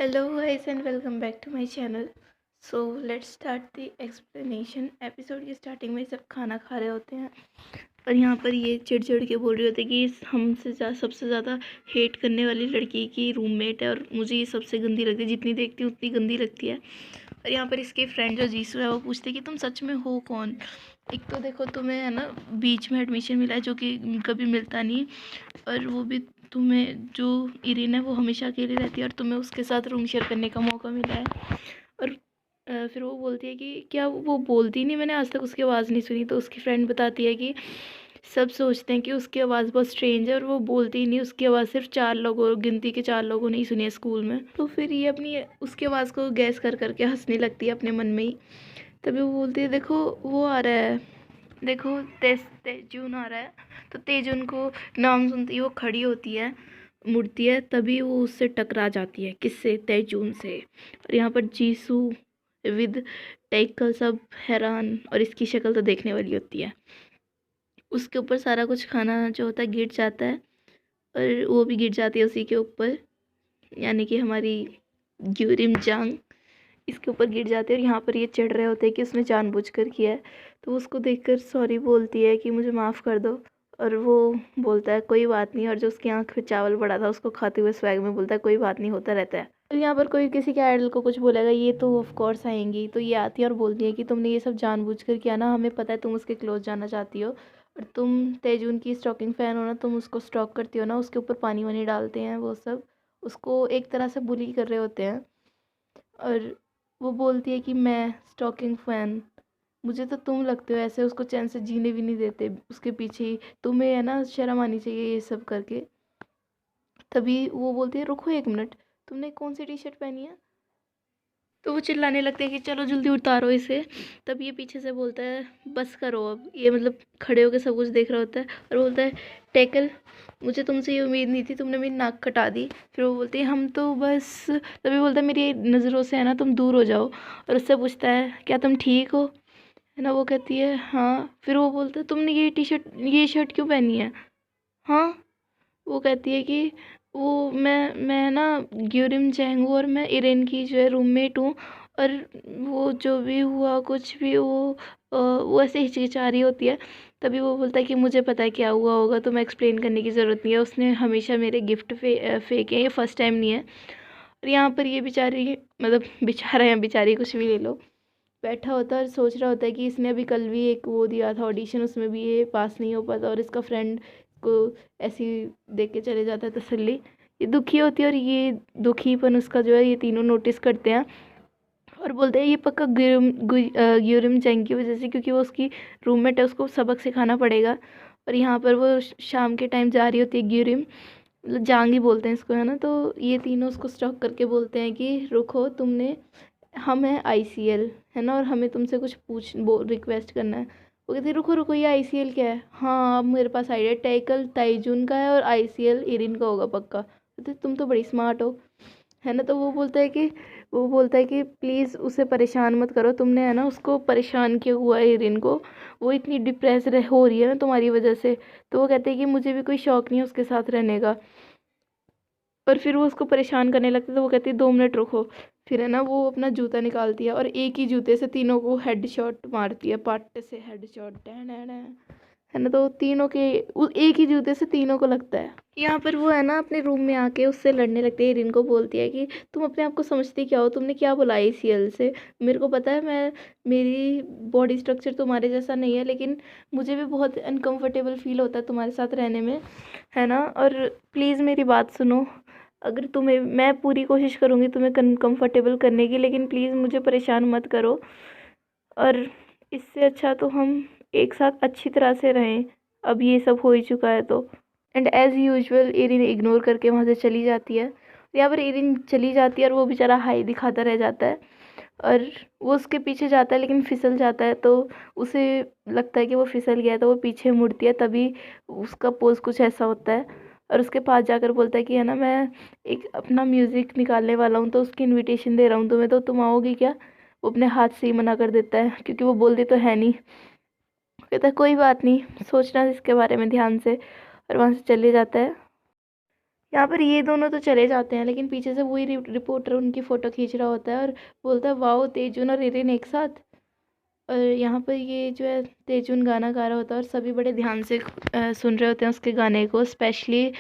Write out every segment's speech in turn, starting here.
Hello guys and welcome back to my channel. So let's start the explanation. Episode की starting में सब खाना खा रहे होते हैं और यहाँ पर ये चिढ़ के बोल रहे होते हैं कि हमसे सबसे ज़्यादा हेट करने वाली लड़की की रूममेट है और मुझे ये सबसे गंदी लगती है, जितनी देखती हूँ उतनी गंदी लगती है। और यहाँ पर इसके फ्रेंड जो जीसू है वो पूछते कि तुम सच में हो कौन। एक तो देखो तुम्हें है ना बीच में एडमिशन मिला है जो कि कभी मिलता नहीं, और वो भी तुम्हें जो इरिन है वो हमेशा अकेली रहती है और तुम्हें उसके साथ रूम शेयर करने का मौका मिला है। और फिर वो बोलती है कि क्या वो बोलती नहीं, मैंने आज तक उसकी आवाज़ नहीं सुनी। तो उसकी फ्रेंड बताती है कि सब सोचते हैं कि उसकी आवाज़ बहुत स्ट्रेंज है और वो बोलती ही नहीं, उसकी आवाज़ सिर्फ 4 लोगों, गिनती के 4 लोगों ने ही सुनी है स्कूल में। तो फिर ये अपनी उसकी आवाज़ को गैस कर करके हंसने लगती है अपने मन में ही। तभी वो बोलती है देखो वो आ रहा है, देखो तेजून आ रहा है। तो तेजून को नाम सुनते ही वो खड़ी होती है, मुड़ती है, तभी वो उससे टकरा जाती है। किससे? तेजून से। और यहाँ पर जीसू विद टाइकल सब हैरान, और इसकी शक्ल तो देखने वाली होती है। उसके ऊपर सारा कुछ खाना जो होता है गिर जाता है और वो भी गिर जाती है उसी के ऊपर, यानी कि हमारी ग्यूरिम जांग इसके ऊपर गिर जाते हैं। और यहाँ पर ये चिढ़ रहे होते हैं कि उसने जानबूझकर किया है। तो उसको देखकर सॉरी बोलती है कि मुझे माफ़ कर दो, और वो बोलता है कोई बात नहीं। और जो उसकी आंख में चावल पड़ा था उसको खाते हुए स्वैग में बोलता है कोई बात नहीं, होता रहता है। और यहाँ पर कोई किसी के आइडल को कुछ बोलेगा, ये तो ऑफ कोर्स आएंगी। तो ये आती है और बोलती है कि तुमने ये सब जानबूझकर किया ना, हमें पता है तुम उसके क्लोज जाना चाहती हो, और तुम तेजून की स्टॉकिंग फ़ैन हो ना, तुम उसको स्टॉक करती हो ना, उसके ऊपर पानी वानी डालते हैं वो सब, उसको एक तरह से बुली कर रहे होते हैं। और वो बोलती है कि मैं स्टॉकिंग फ़ैन, मुझे तो तुम लगते हो ऐसे, उसको चैन से जीने भी नहीं देते उसके पीछे ही, तुम्हें है ना शर्म आनी चाहिए ये सब करके। तभी वो बोलती है रुको एक मिनट, तुमने कौन सी टी शर्ट पहनी है। तो वो चिल्लाने लगते हैं कि चलो जल्दी उतारो इसे। तब ये पीछे से बोलता है बस करो अब, ये मतलब खड़े होकर सब कुछ देख रहा होता है और बोलता है टेकल, मुझे तुमसे ये उम्मीद नहीं थी, तुमने मेरी नाक कटा दी। फिर वो बोलती है हम तो बस, तभी बोलता है मेरी नज़रों से है ना तुम दूर हो जाओ। और उससे पूछता है क्या तुम ठीक हो, है ना। वो कहती है हाँ। फिर वो बोलता है तुमने ये शर्ट क्यों पहनी है। हाँ। वो कहती है कि मैं ना ग्यूरिम जैंग हूँ और मैं इरेन की जो है रूममेट हूँ, और वो जो भी हुआ कुछ भी वो ऐसे हिचकिचा रही होती है। तभी वो बोलता है कि मुझे पता है क्या हुआ होगा, तो मैं एक्सप्लेन करने की ज़रूरत नहीं है, उसने हमेशा मेरे गिफ्ट फेंके हैं, ये फर्स्ट टाइम नहीं है। और यहाँ पर ये बेचारी, मतलब बेचारा या बेचारी कुछ भी ले लो, बैठा होता है और सोच रहा होता है कि इसने अभी कल भी एक वो दिया था ऑडिशन, उसमें भी ये पास नहीं हो पाता, और इसका फ्रेंड को ऐसी देख के चले जाता है तसल्ली। ये दुखी होती है और ये दुखीपन उसका जो है ये तीनों नोटिस करते हैं और बोलते हैं ये पक्का ग्यूरिम जैंग की वजह से, क्योंकि वो उसकी रूममेट है, उसको सबक सिखाना पड़ेगा। और यहाँ पर वो शाम के टाइम जा रही होती है ग्यूरिम, मतलब जांग ही बोलते हैं इसको, है ना। तो ये तीनों उसको स्टॉक करके बोलते हैं कि रुको, तुमने, हम हैं आईसीएल, है ना, और हमें तुमसे कुछ रिक्वेस्ट करना है। वो कहती है रुको रुको, ये आईसीएल क्या है। हाँ अब मेरे पास आइडिया, टैकल ताइजुन का है और आईसीएल इरिन का होगा पक्का। कहती तुम तो बड़ी स्मार्ट हो, है ना। तो वो बोलता है कि प्लीज़ उसे परेशान मत करो, तुमने है ना उसको परेशान किया हुआ है इरिन को, वो इतनी डिप्रेस हो रही है ना तुम्हारी वजह से। तो वो कहते हैं कि मुझे भी कोई शौक नहीं है उसके साथ रहने का। और फिर वो उसको परेशान करने लगती है। तो वो कहती है 2 मिनट रुको। फिर है ना वो अपना जूता निकालती है और एक ही जूते से तीनों को हेड शॉट मारती है, पाट्टे से हेड शॉट, है ना। तो तीनों के एक ही जूते से तीनों को लगता है। यहाँ पर वो है ना अपने रूम में आके उससे लड़ने लगती है, इरिन को बोलती है कि तुम अपने आप को समझती क्या हो, तुमने क्या बोला ACL से। मेरे को पता है, मेरी बॉडी स्ट्रक्चर तुम्हारे जैसा नहीं है, लेकिन मुझे भी बहुत अनकंफर्टेबल फील होता है तुम्हारे साथ रहने में, है ना। और प्लीज़ मेरी बात सुनो, अगर तुम्हें, मैं पूरी कोशिश करूँगी तुम्हें कंफर्टेबल करने की, लेकिन प्लीज़ मुझे परेशान मत करो। और इससे अच्छा तो हम एक साथ अच्छी तरह से रहें, अब ये सब हो ही चुका है तो। And as usual Erin ignore करके वहाँ से चली जाती है। यहाँ पर इरिन चली जाती है और वो बेचारा हाई दिखाता रह जाता है, और वो उसके पीछे जाता है लेकिन फिसल जाता है। तो उसे लगता है कि वो फिसल गया है, तो वो पीछे मुड़ती है, तभी उसका पोज कुछ ऐसा होता है। और उसके पास जाकर बोलता है कि है ना मैं एक अपना म्यूज़िक निकालने वाला हूँ, तो उसकी इनविटेशन दे रहा हूँ तुम्हें, तो तुम आओगी क्या। वो अपने हाथ से ही मना कर देता है, क्योंकि वो बोलती तो है नहीं। कहता है कोई बात नहीं, सोचना इसके बारे में ध्यान से, और वहाँ से चले जाता है। यहाँ पर ये दोनों तो चले जाते हैं, लेकिन पीछे से वही रिपोर्टर उनकी फ़ोटो खींच रहा होता है और बोलता है वाओ तेजुन और इरिन एक साथ। और यहाँ पर ये जो है तेजुन गाना गा रहा होता है और सभी बड़े ध्यान से सुन रहे होते हैं उसके गाने को, स्पेशली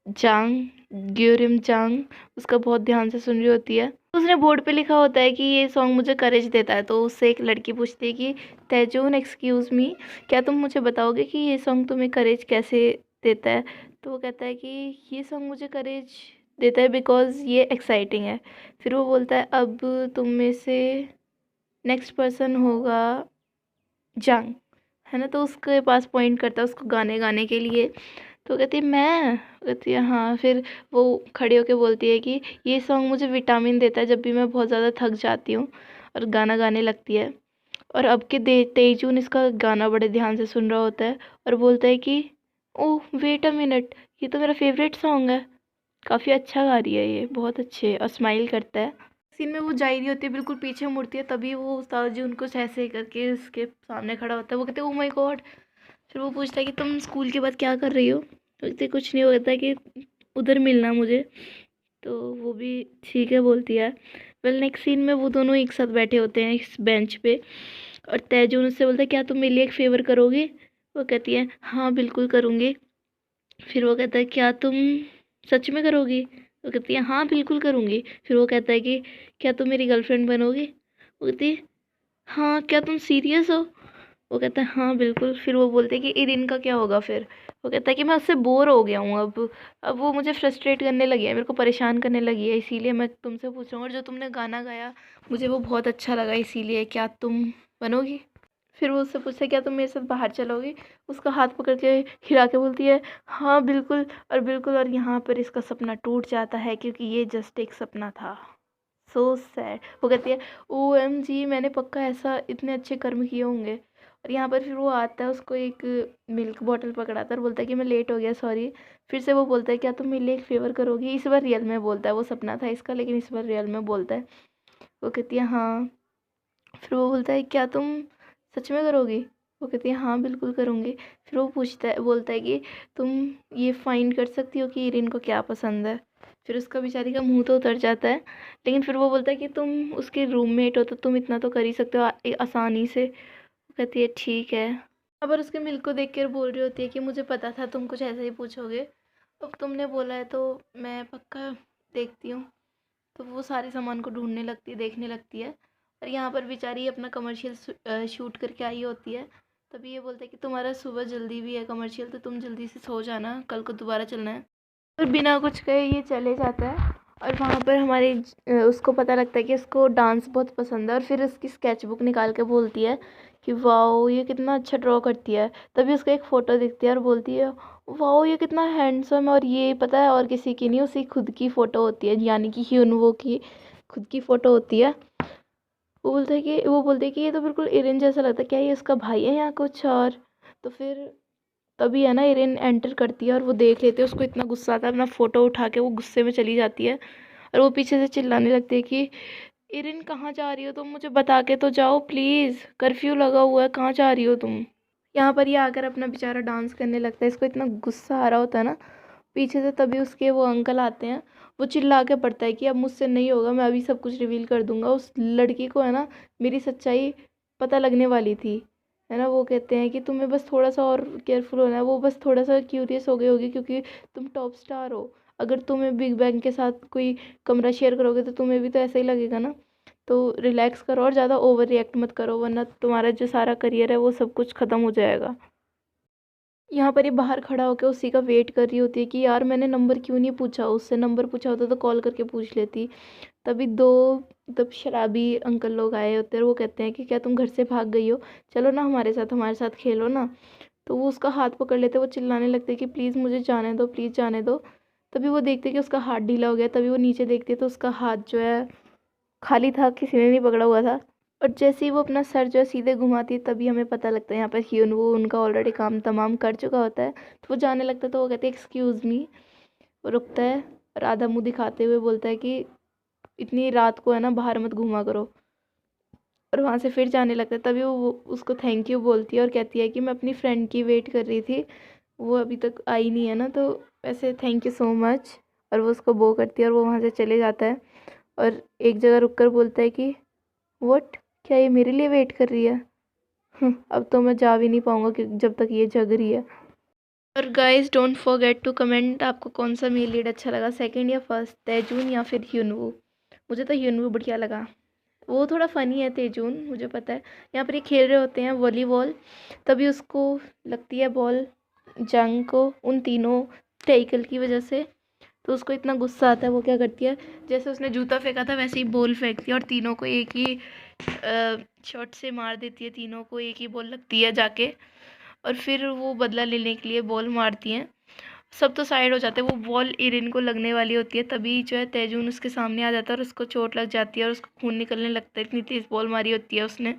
जांग, ग्योरिम जांग उसका बहुत ध्यान से सुन रही होती है। उसने बोर्ड पे लिखा होता है कि ये सॉन्ग मुझे करेज देता है। तो उससे एक लड़की पूछती है कि तेजून एक्सक्यूज़ मी, क्या तुम मुझे बताओगे कि ये सॉन्ग तुम्हें करेज कैसे देता है? तो वो कहता है कि ये सॉन्ग मुझे करेज देता है बिकॉज़ ये एक्साइटिंग है। फिर वो बोलता है अब तुम में से नेक्स्ट पर्सन होगा जांग, है ना? तो उसके पास पॉइंट करता है उसको गाने गाने के लिए। तो कहती है मैं, कहती है हाँ। फिर वो खड़ी होके बोलती है कि ये सॉन्ग मुझे विटामिन देता है जब भी मैं बहुत ज़्यादा थक जाती हूँ, और गाना गाने लगती है। और अब के तेजून इसका गाना बड़े ध्यान से सुन रहा होता है और बोलता है कि ओह वेट अ मिनट, ये तो मेरा फेवरेट सॉन्ग है, काफ़ी अच्छा गा रही है ये, बहुत अच्छे, और स्माइल करता है। सीन में वो जा ही रही होती है, बिल्कुल पीछे मुड़ती है, तभी वो उस्ताद जी उनको ऐसे करके उसके सामने खड़ा होता है। वो कहते हैं ओ माय गॉड। फिर वो पूछता है कि तुम स्कूल के बाद क्या कर रही हो? तो कहते कुछ नहीं, होता है कि उधर मिलना मुझे। तो वो भी ठीक है बोलती है। वेल नेक्स्ट सीन में वो दोनों एक साथ बैठे होते हैं इस बेंच पे, और तेजून उससे बोलता है क्या तुम मेरे लिए एक फ़ेवर करोगे? वो कहती है हाँ बिल्कुल करूँगी। फिर वो कहता है क्या तुम सच में करोगी? वो कहती है हाँ बिल्कुल करूँगी। फिर वो कहता है कि क्या तुम मेरी गर्लफ्रेंड बनोगी? वो कहती है हाँ, क्या तुम सीरियस हो? वो कहता है हाँ बिल्कुल। फिर वो बोलते हैं कि इरिन का क्या होगा फिर? वो कहता है कि मैं उससे बोर हो गया हूँ अब वो मुझे फ्रस्ट्रेट करने लगी है, मेरे को परेशान करने लगी है, इसीलिए मैं तुमसे पूछ रहा हूँ। और जो तुमने गाना गाया मुझे वो बहुत अच्छा लगा, इसीलिए क्या तुम बनोगी? फिर वो उससे पूछता है क्या तुम मेरे साथ बाहर चलोगी? उसका हाथ पकड़ के हिला के बोलती है हाँ बिल्कुल और बिल्कुल। और यहाँ पर इसका सपना टूट जाता है क्योंकि ये जस्ट एक सपना था। So sad. वो कहती है OMG, मैंने पक्का ऐसा इतने अच्छे कर्म किए होंगे। और यहाँ पर फिर वो आता है, उसको एक मिल्क बॉटल पकड़ाता है और बोलता है कि मैं लेट हो गया सॉरी। फिर से वो बोलता है क्या तुम मेरे लिए एक फ़ेवर करोगी? इस बार रियल में बोलता है, वो सपना था इसका लेकिन इस बार रियल में बोलता है। वो कहती है हाँ। फिर वो बोलता है क्या तुम सच में करोगी? वो कहती है हाँ बिल्कुल करूँगी। फिर वो पूछता है, बोलता है कि तुम ये फाइंड कर सकती हो कि इरिन को क्या पसंद है? फिर उसका बेचारी का मुंह तो उतर जाता है, लेकिन फिर वो बोलता है कि तुम उसके रूममेट हो तो तुम इतना तो कर ही सकते हो आसानी से। वो कहती है ठीक है। अब उसके मिल्क को देख कर बोल रही होती है कि मुझे पता था तुम कुछ ऐसा ही पूछोगे, अब तुमने बोला है तो मैं पक्का देखती हूँ। तो वो सारे सामान को ढूंढने लगती है, देखने लगती है। और यहाँ पर बेचारी अपना कमर्शियल शूट करके आई होती है। तभी ये बोलता है कि तुम्हारा सुबह जल्दी भी है कमर्शियल, तो तुम जल्दी से सो जाना, कल को दोबारा चलना है। और बिना कुछ कहे ये चले जाता है। और वहाँ पर हमारे उसको पता लगता है कि उसको डांस बहुत पसंद है, और फिर उसकी स्केच बुक निकाल के बोलती है कि वाओ ये कितना अच्छा ड्रॉ करती है। तभी उसको एक फ़ोटो दिखती है और बोलती है वाओ ये कितना हैंडसम है, और ये पता है और किसी की नहीं, उसकी खुद की फ़ोटो होती है, यानी कि ह्यूनवो की खुद की फ़ोटो होती है। वो बोलते हैं कि ये तो बिल्कुल इरिन जैसा लगता है, क्या ये उसका भाई है या कुछ और? तो फिर तभी है ना इरिन एंटर करती है और वो देख लेते हैं, उसको इतना गुस्सा आता है, अपना फ़ोटो उठा के वो गुस्से में चली जाती है। और वो पीछे से चिल्लाने लगती है कि इरिन कहाँ जा रही हो तुम? मुझे बता के तो जाओ प्लीज़, कर्फ्यू लगा हुआ है, कहाँ जा रही हो तुम? यहाँ पर ये आकर अपना बेचारा डांस करने लगता है, इसको इतना गुस्सा आ रहा होता है ना पीछे से। तभी उसके वो अंकल आते हैं, वो चिल्ला के पड़ता है कि अब मुझसे नहीं होगा, मैं अभी सब कुछ रिवील कर दूंगा। उस लड़की को है ना मेरी सच्चाई पता लगने वाली थी, है ना। वो कहते हैं कि तुम्हें बस थोड़ा सा और केयरफुल होना है। वो बस थोड़ा सा क्यूरियस हो गई होगी क्योंकि तुम टॉप स्टार हो, अगर तुम्हें बिग बैंग के साथ कोई कमरा शेयर करोगे तो तुम्हें भी तो ऐसा ही लगेगा ना। तो रिलैक्स करो और ज़्यादा ओवर रिएक्ट मत करो, वरना तुम्हारा जो सारा करियर है वो सब कुछ ख़त्म हो जाएगा। यहाँ पर ये बाहर खड़ा होकर उसी का वेट कर रही होती है कि यार मैंने नंबर क्यों नहीं पूछा, उससे नंबर पूछा होता तो कॉल करके पूछ लेती। तभी दो तब शराबी अंकल लोग आए होते हैं और वो कहते हैं कि क्या तुम घर से भाग गई हो, चलो ना हमारे साथ खेलो ना। तो वो उसका हाथ पकड़ लेते, वो चिल्लाने लगते कि प्लीज़ मुझे जाने दो, प्लीज़ जाने दो। तभी वो देखते कि उसका हाथ ढीला हो गया, तभी वो नीचे देखती है तो उसका हाथ जो है खाली था, किसी ने नहीं पकड़ा हुआ था। और जैसे ही वो अपना सर जो है सीधे घुमाती है तभी हमें पता लगता है यहाँ पर ह्यून वो उनका ऑलरेडी काम तमाम कर चुका होता है। तो वो जाने लगता है तो वो कहते हैं एक्सक्यूज़ मी। वो रुकता है और आधा मुंह दिखाते हुए बोलता है कि इतनी रात को है ना बाहर मत घूमा करो, और वहाँ से फिर जाने लगता है। तभी वो उसको थैंक यू बोलती है और कहती है कि मैं अपनी फ्रेंड की वेट कर रही थी, वो अभी तक आई नहीं है ना, तो वैसे थैंक यू सो मच। और वो उसको बो करती है और वो वहाँ से चले जाता है। और एक जगह रुक कर बोलता है कि व्हाट, क्या ये मेरे लिए वेट कर रही है? अब तो मैं जा भी नहीं पाऊँगा जब तक ये जग रही है। और guys don't forget to comment आपको कौन सा मेल लीड अच्छा लगा, सेकंड या फर्स्ट, तैजून या फिर ह्यूनवू। मुझे तो ह्यूनवू बढ़िया लगा, वो थोड़ा फ़नी है तेजून, मुझे पता है। यहाँ पर ये खेल रहे होते हैं वॉलीबॉल, तभी उसको लगती है बॉल जंग को, उन तीनों टेकल की वजह से। तो उसको इतना गुस्सा आता है, वो क्या करती है, जैसे उसने जूता फेंका था वैसे ही बॉल फेंकती है और तीनों को एक ही शॉट से मार देती है। तीनों को एक ही बॉल लगती है जाके, और फिर वो बदला लेने के लिए बॉल मारती हैं। सब तो साइड हो जाते हैं, वो बॉल इरिन को लगने वाली होती है, तभी जो है तैजून उसके सामने आ जाता है और उसको चोट लग जाती है और उसको खून निकलने लगता है, इतनी तेज़ बॉल मारी होती है उसने।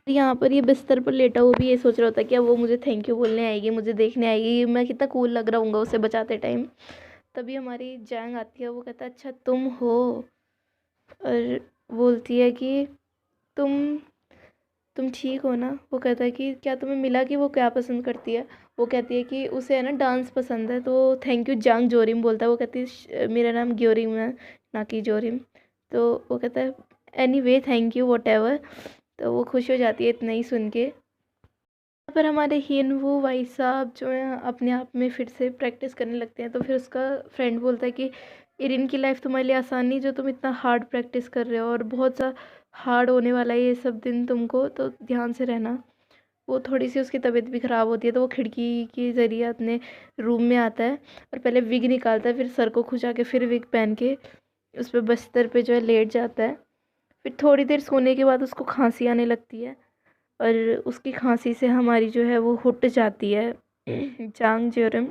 यहाँ पर ये बिस्तर पर लेटा हुआ भी ये सोच रहा होता है कि अब वो मुझे थैंक यू बोलने आएगी, मुझे देखने आएगी, मैं कितना कूल लग रहा हूँ उसे बचाते टाइम। तभी हमारी जैंग आती है, वो कहता है अच्छा तुम हो, और बोलती है कि तुम तुम ठीक हो ना? वो कहता है कि क्या तुम्हें मिला कि वो क्या पसंद करती है? वो कहती है कि उसे है ना डांस पसंद है। तो थैंक यू जांग जोरिम बोलता है। वो कहती है मेरा नाम ग्योरिम है, ना कि जोरिम। तो वो कहता है anyway thank you what ever. तो वो खुश हो जाती है इतना ही सुन के। यहाँ पर हमारे हिन वो भाई साहब जो है अपने आप में फिर से प्रैक्टिस करने लगते हैं। तो फिर उसका फ्रेंड बोलता है कि इरिन की लाइफ तुम्हारे लिए आसान नहीं जो तुम इतना हार्ड प्रैक्टिस कर रहे हो, और बहुत सा हार्ड होने वाला है ये सब दिन तुमको, तो ध्यान से रहना। वो थोड़ी सी उसकी तबीयत भी ख़राब होती है, तो वो खिड़की के ज़रिए अपने रूम में आता है और पहले विग निकालता है, फिर सर को खुजा के फिर विग पहन के उस पर बिस्तर पे जो है लेट जाता है। फिर थोड़ी देर सोने के बाद उसको खांसी आने लगती है, और उसकी खांसी से हमारी जो है वो हुट जाती है जांग ज्योरम।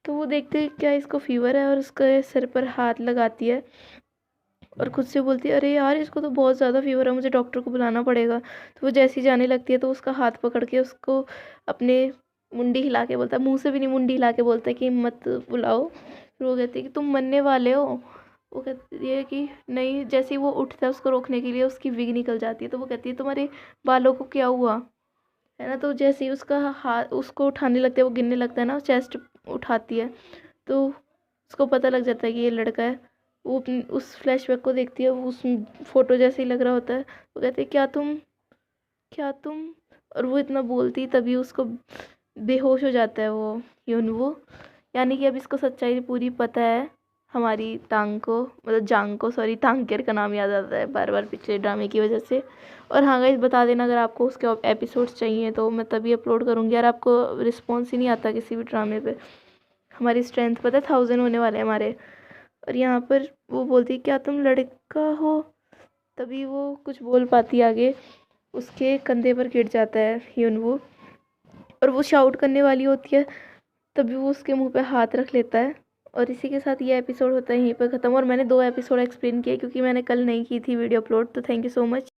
तो वो देखते हैं क्या इसको फीवर है, और उसके सर पर हाथ लगाती है और खुद से बोलती है अरे यार इसको तो बहुत ज़्यादा फीवर है, मुझे डॉक्टर को बुलाना पड़ेगा। तो वो जैसी जाने लगती है तो उसका हाथ पकड़ के उसको अपने मुंडी हिला के बोलता है, मुंह से भी नहीं मुंडी हिला के बोलता है कि मत बुलाओ। फिर वो कहती है कि तुम मरने वाले हो। वो कहती है कि नहीं, जैसे ही वो उठता है उसको रोकने के लिए उसकी विग निकल जाती है। तो वो कहती है तुम्हारे बालों को क्या हुआ है ना? तो जैसे ही उसका हाथ उसको उठाने लगता है, वो गिरने लगता है ना, चेस्ट उठाती है, तो उसको पता लग जाता है कि ये लड़का है। वो अपनी उस फ्लैशबैक को देखती है, वो उस फोटो जैसे ही लग रहा होता है। वो कहते हैं क्या तुम, और वो इतना बोलती तभी उसको बेहोश हो जाता है वो यूनवो। यानी कि अब इसको सच्चाई पूरी पता है हमारी तांग को, मतलब जांग को, सॉरी तांगकेर का नाम याद आता है बार बार पिछले ड्रामे की वजह से। और हाँ गाइस बता देना अगर आपको उसके एपिसोड्स चाहिए तो मैं तभी अपलोड करूँगी। यार आपको रिस्पॉन्स ही नहीं आता किसी भी ड्रामे पे। हमारी स्ट्रेंथ पता है 1000 होने वाले हैं हमारे। और यहाँ पर वो बोलती क्या तुम लड़का हो? तभी वो कुछ बोल पाती आगे, उसके कंधे पर गिर जाता है ह्यूनवू, और वो शाउट करने वाली होती है, तभी वो उसके मुंह पे हाथ रख लेता है। और इसी के साथ ये एपिसोड होता है यहीं पर ख़त्म। और मैंने 2 एपिसोड एक्सप्लेन किए क्योंकि मैंने कल नहीं की थी वीडियो अपलोड। तो थैंक यू सो मच।